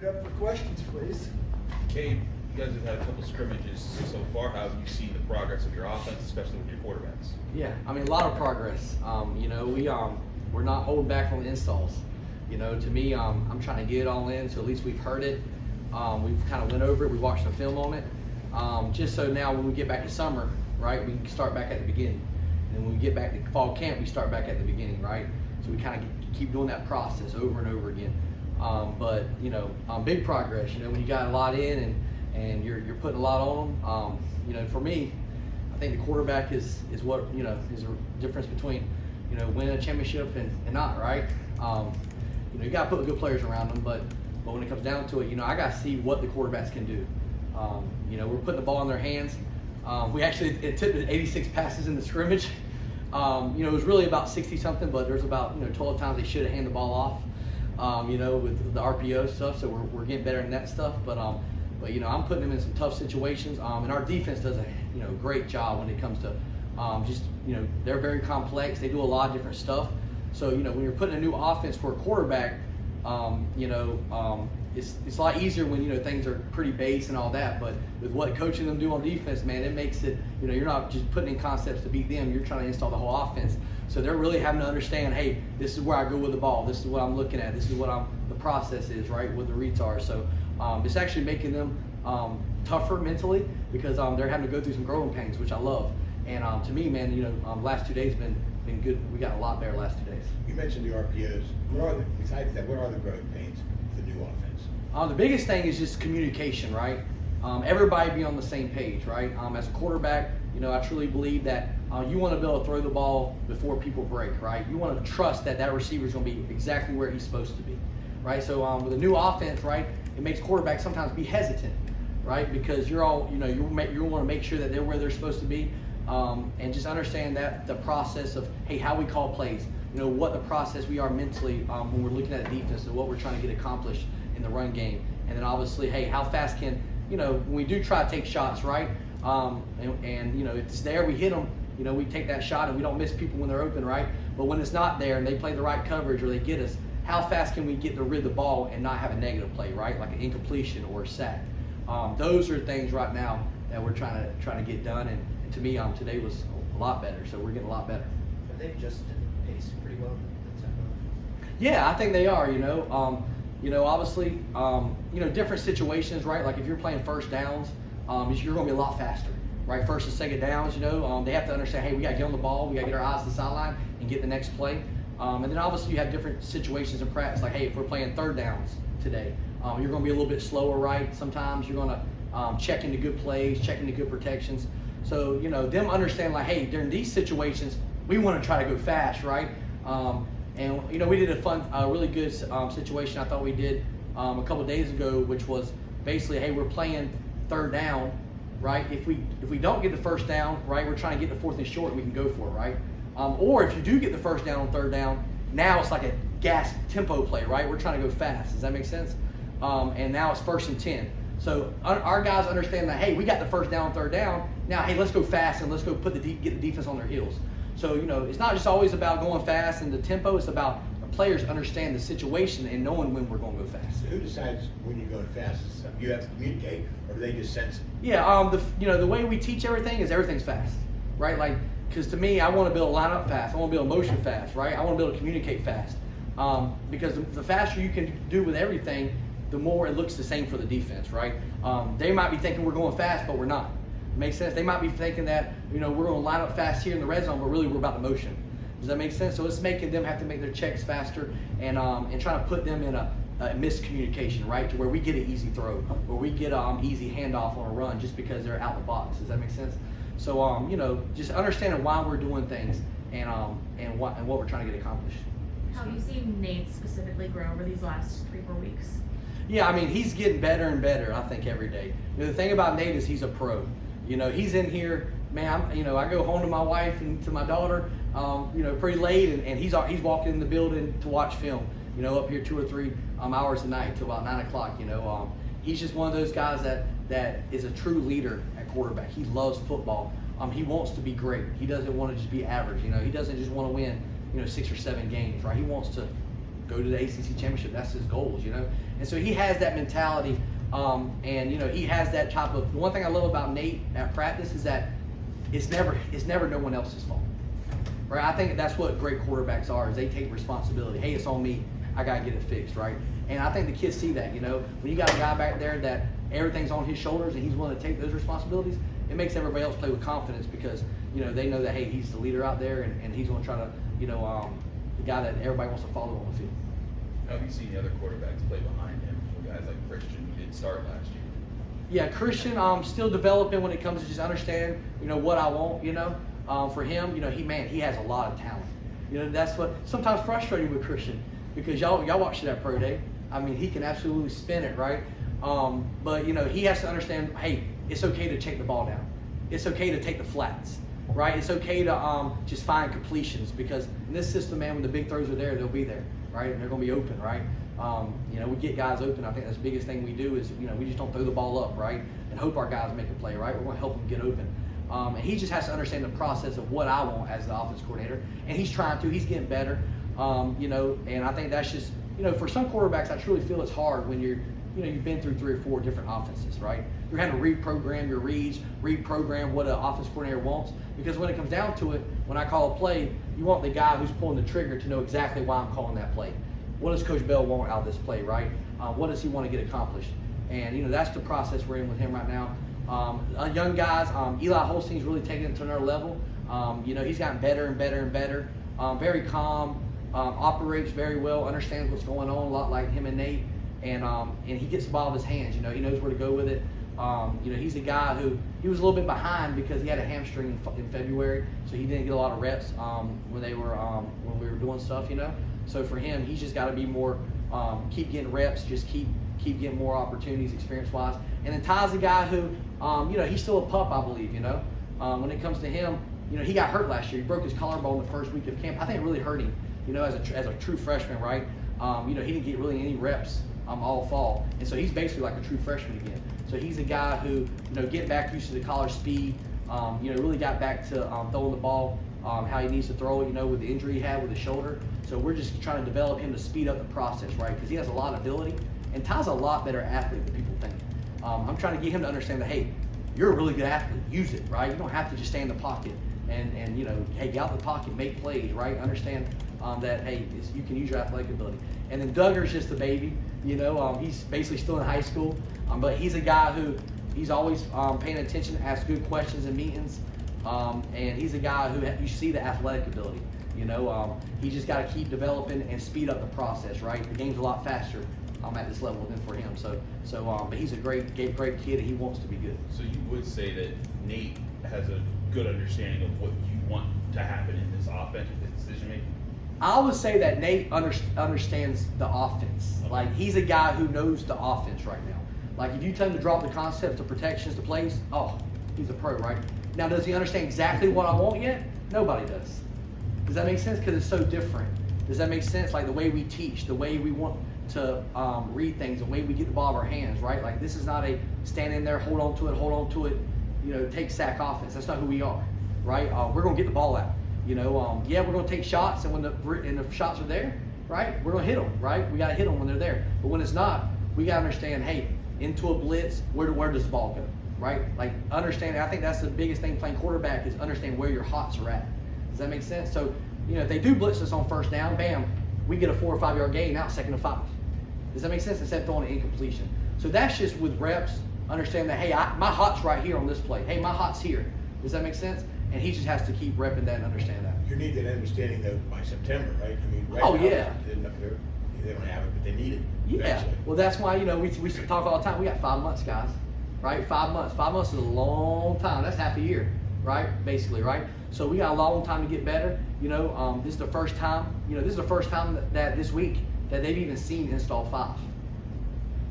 it up for questions, please. Kade, you guys have had a couple scrimmages so far. How have you seen the progress of your offense, especially with your quarterbacks? Yeah, I mean, a lot of progress. We're not holding back on the installs. To me, I'm trying to get it all in, so at least we've heard it. We've kind of went over it. We watched the film on it, just so now when we get back to summer, right, we can start back at the beginning. And when we get back to fall camp, we start back at the beginning, right? So we kind of keep doing that process over and over again. Big progress. When you got a lot in and you're putting a lot on them. For me, I think the quarterback is what is the difference between winning a championship and not, right? You got to put good players around them, but when it comes down to it, I got to see what the quarterbacks can do. We're putting the ball in their hands. We actually attempted 86 passes in the scrimmage. It was really about 60 something, but there's about 12 times they should have handed the ball off. With the RPO stuff, so we're getting better in that stuff. But I'm putting them in some tough situations, and our defense does a great job when it comes to they're very complex. They do a lot of different stuff. So when you're putting a new offense for a quarterback, it's a lot easier when things are pretty base and all that. But with what coaching them do on defense, man, it makes it you're not just putting in concepts to beat them. You're trying to install the whole offense. So they're really having to understand, hey, this is where I go with the ball. This is what I'm looking at. This is what the process is, right? What the reads are. So it's actually making them tougher mentally because they're having to go through some growing pains, which I love. And to me, man, last 2 days been good. We got a lot better last 2 days. You mentioned the RPOs. Besides that, what are the growing pains for the new offense? The biggest thing is just communication, right? Everybody be on the same page, right? As a quarterback, I truly believe that you want to be able to throw the ball before people break, right? You want to trust that receiver is going to be exactly where he's supposed to be, right? So with a new offense, right, it makes quarterbacks sometimes be hesitant, right? Because you want to make sure that they're where they're supposed to be, and just understand that the process of, hey, how we call plays, what the process we are mentally when we're looking at a defense and what we're trying to get accomplished in the run game. And then obviously, hey, how fast can, when we do try to take shots, right? If it's there, we hit them, we take that shot and we don't miss people when they're open, right? But when it's not there and they play the right coverage or they get us, how fast can we get to rid the ball and not have a negative play, right? Like an incompletion or a sack. Those are things right now that we're trying to get done. And to me, today was a lot better. So we're getting a lot better. Have they adjusted the pace pretty well? The tempo? Yeah, I think they are. Obviously, different situations, right? Like if you're playing first downs, you're going to be a lot faster, right? First and second downs, they have to understand, hey, we got to get on the ball, we got to get our eyes to the sideline and get the next play. And then obviously you have different situations in practice, like, hey, if we're playing third downs today, you're going to be a little bit slower, right? Sometimes you're going to check into good plays, check into good protections. So, them understand, like, hey, during these situations, we want to try to go fast, right? We did a really good situation I thought we did a couple days ago, which was basically, hey, we're playing third down, right? If we don't get the first down, right, we're trying to get the fourth and short, we can go for it, right? Or if you do get the first down on third down, now it's like a gas tempo play, right? We're trying to go fast. Does that make sense? And now it's 1st and 10. So our guys understand that, hey, we got the first down on third down. Now, hey, let's go fast and let's go get the defense on their heels. So, it's not just always about going fast and the tempo. It's about the players understand the situation and knowing when we're going to go fast. So who decides when you're going fast? You have to communicate, or do they just sense it? Yeah, the way we teach everything is everything's fast, right? Like, because to me, I want to be able to line up fast. I want to be able to motion fast, right? I want to be able to communicate fast. Because the faster you can do with everything, the more it looks the same for the defense, right? They might be thinking we're going fast, but we're not. Makes sense? They might be thinking that, we're going to line up fast here in the red zone, but really we're about the motion. Does that make sense? So it's making them have to make their checks faster and trying to put them in a miscommunication, right? To where we get an easy throw or we get an easy handoff on a run just because they're out the box. Does that make sense? So, just understanding why we're doing things and what we're trying to get accomplished. How have you seen Nate specifically grow over these last 3-4 weeks? Yeah, I mean, he's getting better and better, I think, every day. The thing about Nate is he's a pro. He's in here, man, I go home to my wife and to my daughter, pretty late, and he's walking in the building to watch film, up here 2 or 3 hours a night till about 9 o'clock, He's just one of those guys that is a true leader at quarterback. He loves football. He wants to be great. He doesn't want to just be average, He doesn't just want to win, 6 or 7 games, right? He wants to go to the ACC championship. That's his goals, you know. And so he has that mentality, and you know, he has that type of. The one thing I love about Nate at practice is that it's never no one else's fault, right? I think that's what great quarterbacks are, is they take responsibility. Hey, it's on me. I gotta get it fixed, right? And I think the kids see that, you know, when you got a guy back there that everything's on his shoulders and he's willing to take those responsibilities, it makes everybody else play with confidence because, you know, they know that, hey, he's the leader out there and he's going to try to, you know, the guy that everybody wants to follow on the field. How have you seen the other quarterbacks play behind him? Guys like Christian, who didn't start last year. Yeah, Christian, still developing when it comes to just understand, you know, what I want, you know. For him, you know, he has a lot of talent. You know, that's what sometimes frustrating with Christian because y'all watched that pro day. I mean, he can absolutely spin it, right? But, you know, he has to understand, hey, it's okay to check the ball down. It's okay to take the flats, right? It's okay to just find completions because in this system, man, when the big throws are there, they'll be there, right? And they're going to be open, right? You know, we get guys open. I think that's the biggest thing we do is, you know, we just don't throw the ball up, right? And hope our guys make a play, right? We're going to help them get open. And he just has to understand the process of what I want as the offense coordinator. And he's trying to. He's getting better, you know, and I think that's just, you know, for some quarterbacks, I truly feel it's hard when you're, you know, you've been through 3 or 4 different offenses, right? You're having to reprogram your reads, reprogram what an offense coordinator wants. Because when it comes down to it, when I call a play, you want the guy who's pulling the trigger to know exactly why I'm calling that play. What does Coach Bell want out of this play, right? What does he want to get accomplished? And, you know, that's the process we're in with him right now. Young guys, Eli Holstein's really taking it to another level. You know, he's gotten better and better and better. Very calm, operates very well, understands what's going on, a lot like him and Nate. And he gets the ball in his hands, you know, he knows where to go with it. You know, he's a guy who, he was a little bit behind because he had a hamstring in February, so he didn't get a lot of reps when we were doing stuff, you know. So for him, he's just got to be more, keep getting reps, just keep getting more opportunities experience-wise. And then Ty's a guy who, you know, he's still a pup, I believe, you know. When it comes to him, you know, he got hurt last year. He broke his collarbone the first week of camp. I think it really hurt him, you know, as a true freshman, right? You know, he didn't get really any reps all fall. And so he's basically like a true freshman again. So he's a guy who, you know, getting back used to the college speed, you know, really got back to throwing the ball how he needs to throw it, you know, with the injury he had with his shoulder. So we're just trying to develop him to speed up the process, right? Because he has a lot of ability. And Ty's a lot better athlete than people think. I'm trying to get him to understand that, hey, you're a really good athlete. Use it, right? You don't have to just stay in the pocket and you know, hey, get out the pocket, make plays, right? Understand that, hey, you can use your athletic ability. And then Duggar's just a baby, you know. He's basically still in high school, but he's a guy who he's always paying attention, asks good questions in meetings, and he's a guy who you see the athletic ability. You know, he just got to keep developing and speed up the process, right? The game's a lot faster at this level than for him. But he's a great kid, and he wants to be good. So you would say that Nate has a good understanding of what you want to happen in this offense with his decision making? I would say that Nate understands the offense. Like, he's a guy who knows the offense right now. Like, if you tell him to drop the concepts, the protections, the plays, oh, he's a pro, right? Now, does he understand exactly what I want yet? Nobody does. Does that make sense? Because it's so different. Does that make sense? Like the way we teach, the way we want to read things, the way we get the ball in our hands, right? Like, this is not a stand in there, hold on to it, you know, take sack offense. That's not who we are, right? We're going to get the ball out. You know, yeah, we're going to take shots, and when the shots are there, right, we're going to hit them, right? We got to hit them when they're there. But when it's not, we got to understand, hey, into a blitz, where does the ball go, right? Like, understanding, I think that's the biggest thing playing quarterback is understand where your hots are at. Does that make sense? So, you know, if they do blitz us on first down, bam, we get a 4 or 5 yard gain, now 2nd and 5. Does that make sense? Instead of throwing an incompletion. So that's just with reps, understand that, hey, my hot's right here on this play. Hey, my hot's here. Does that make sense? And he just has to keep repping that and understand that. You need that understanding though by September, right? I mean, right Oh, now, yeah. they don't have it, but they need it. Yeah. Eventually. Well, that's why, you know, we talk all the time. We got 5 months, guys, right? 5 months. 5 months is a long time. That's half a year, right? Basically, right? So we got a long time to get better. You know, this is the first time, that this week that they've even seen install 5.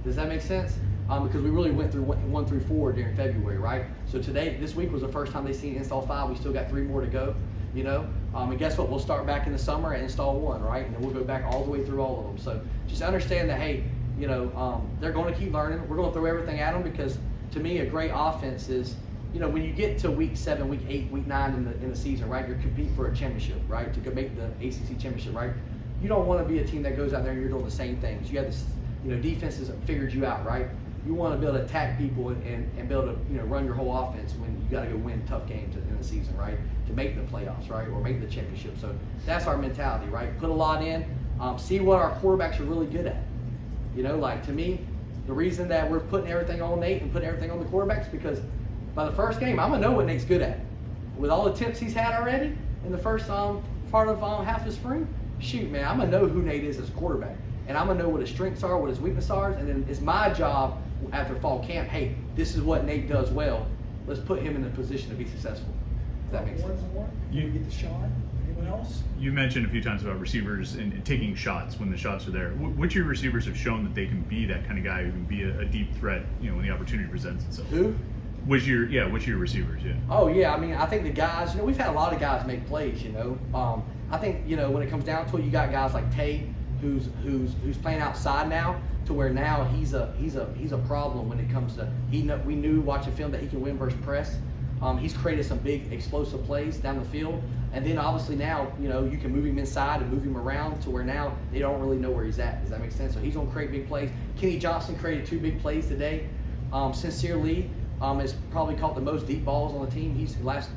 Does that make sense? Because we really went through 1 through 4 during February, right? So this week was the first time they've seen install 5. We still got 3 more to go, you know? And guess what? We'll start back in the summer at install 1, right? And then we'll go back all the way through all of them. So just understand that, hey, you know, they're going to keep learning. We're going to throw everything at them because, to me, a great offense is, you know, when you get to week 7, week 8, week 9 in the season, right? You're competing for a championship, right? To go make the ACC championship, right? you don't want to be a team that goes out there and you're doing the same things. You have this, defenses have figured you out, right? You want to be able to attack people and be able to, run your whole offense when you got to go win tough games in the season, right? To make the playoffs, right? Or make the championship. So that's our mentality, right? Put a lot in, see what our quarterbacks are really good at. Like to me, the reason that we're putting everything on Nate and putting everything on the quarterbacks because by the first game, I'm going to know what Nate's good at. With all the tips he's had already in the first part of half the spring, shoot, man, I'm going to know who Nate is as a quarterback. And I'm going to know what his strengths are, what his weaknesses are, and then it's my job after fall camp, hey, this is what Nate does well. Let's put him in a position to be successful. If that makes sense. You get the shot. Anyone else? You mentioned a few times about receivers and taking shots when the shots are there. Which of your receivers have shown that they can be that kind of guy who can be a deep threat, when the opportunity presents itself? Who? Which of your receivers, yeah. Oh yeah, I mean, I think the guys, we've had a lot of guys make plays, I think, when it comes down to it, you got guys like Kade, who's playing outside now, to where now he's a problem when it comes to we knew watching film that he can win versus press. He's created some big explosive plays down the field, and then obviously now you can move him inside and move him around to where now they don't really know where he's at. Does that make sense? So he's gonna create big plays. Kenny Johnson created 2 big plays today. Sincere Lee has probably caught the most deep balls on the team. He's last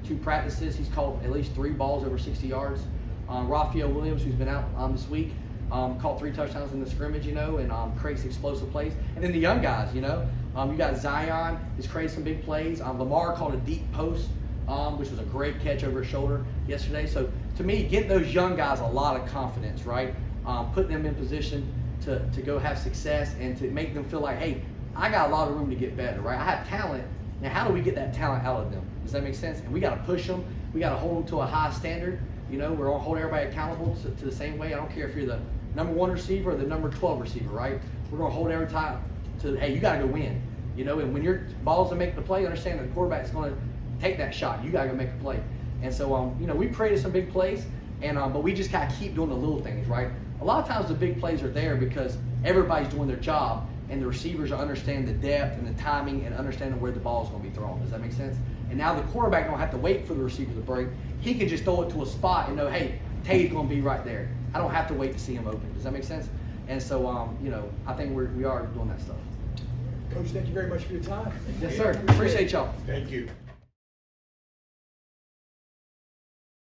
2 practices he's caught at least 3 balls over 60 yards. Raphael Williams, who's been out this week, caught 3 touchdowns in the scrimmage, and creates explosive plays. And then the young guys, you got Zion, he's created some big plays. Lamar caught a deep post, which was a great catch over his shoulder yesterday. So to me, get those young guys a lot of confidence, right? Putting them in position to go have success and to make them feel like, hey, I got a lot of room to get better, right? I have talent. Now, how do we get that talent out of them? Does that make sense? And we got to push them. We got to hold them to a high standard. We're going to hold everybody accountable to the same way. I don't care if you're the number 1 receiver or the number 12 receiver, right? We're going to hold every time to, hey, you got to go win. And when your ball's to make the play, understand that the quarterback's going to take that shot. You got to go make the play. And so, we created some big plays, and but we just got to keep doing the little things, right? A lot of times the big plays are there because everybody's doing their job, and the receivers are understanding the depth and the timing and understanding where the ball is going to be thrown. Does that make sense? And now the quarterback don't have to wait for the receiver to break. He can just throw it to a spot and know, hey, Tate's going to be right there. I don't have to wait to see him open. Does that make sense? And so, I think we are doing that stuff. Coach, thank you very much for your time. Yes, sir. Appreciate y'all. Thank you.